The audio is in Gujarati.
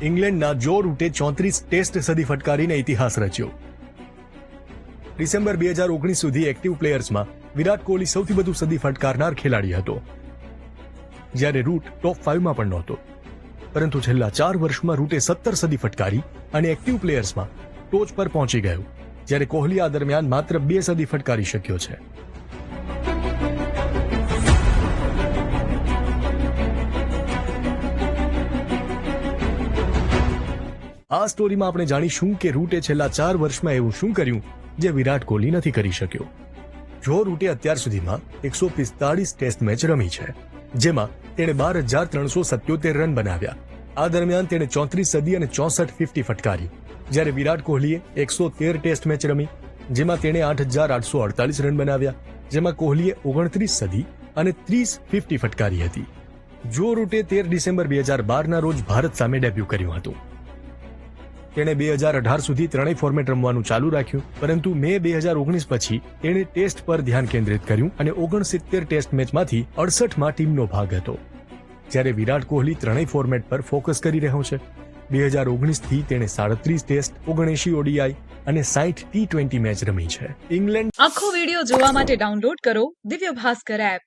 ઇંગ્લેન્ડના જો રૂટે 34 ટેસ્ટ સદી ફટકારીને ઇતિહાસ રચ્યો. ડિસેમ્બર 2019 સુધી એક્ટિવ પ્લેયર્સમાં વિરાટ કોહલી સૌથી વધુ સદી ફટકારનાર ખેલાડી હતો, જ્યારે રૂટ ટોપ 5માં પણ નહોતો. પરંતુ છેલ્લા 4 વર્ષમાં રૂટે 17 સદી ફટકારી અને એક્ટિવ પ્લેયર્સમાં ટોચ પર પહોંચી ગયું, જ્યારે કોહલી આ દરમિયાન માત્ર 2 સદી ફટકારી શક્યો છે. આ સ્ટોરીમાં આપણે જાણીશું કે રૂટે છેલ્લા 4 વર્ષમાં એવું શું કર્યું જે વિરાટ કોહલી નથી કરી શક્યો. જો રૂટે અત્યાર સુધીમાં 145 ટેસ્ટ મેચ રમી છે, જેમાં તેણે 12,377 રન બનાવ્યા. આ દરમિયાન તેણે 34 સદી અને 64 50 ફટકારી, જ્યારે વિરાટ કોહલીએ 113 ટેસ્ટ મેચ રમી, જેમાં તેણે 8,848 રન બનાવ્યા, જેમાં કોહલીએ 29 સદી અને 30 50 ફટકારી હતી. જો રૂટે 13 ડિસેમ્બર 2012ના રોજ ભારત સામે ડેબ્યુ કર્યું હતું. તેણે 2018 સુધી ત્રણેય ફોર્મેટ રમવાનું ચાલુ રાખ્યું, પરંતુ મે 2019 પછી તેણે ટેસ્ટ પર ધ્યાન કેન્દ્રિત કર્યું અને 69 ટેસ્ટ મેચમાંથી 68માં ટીમનો ભાગ હતો, જ્યારે વિરાટ કોહલી ત્રણેય ફોર્મેટ પર ફોકસ કરી રહ્યો છે. 2019થી તેણે 37 ટેસ્ટ, 79 ઓડીઆઈ અને 60 T20 મેચ રમી છે. ઇંગ્લેન્ડ આખો વિડિયો જોવા માટે ડાઉનલોડ કરો દિવ્ય ભાસ્કર એપ.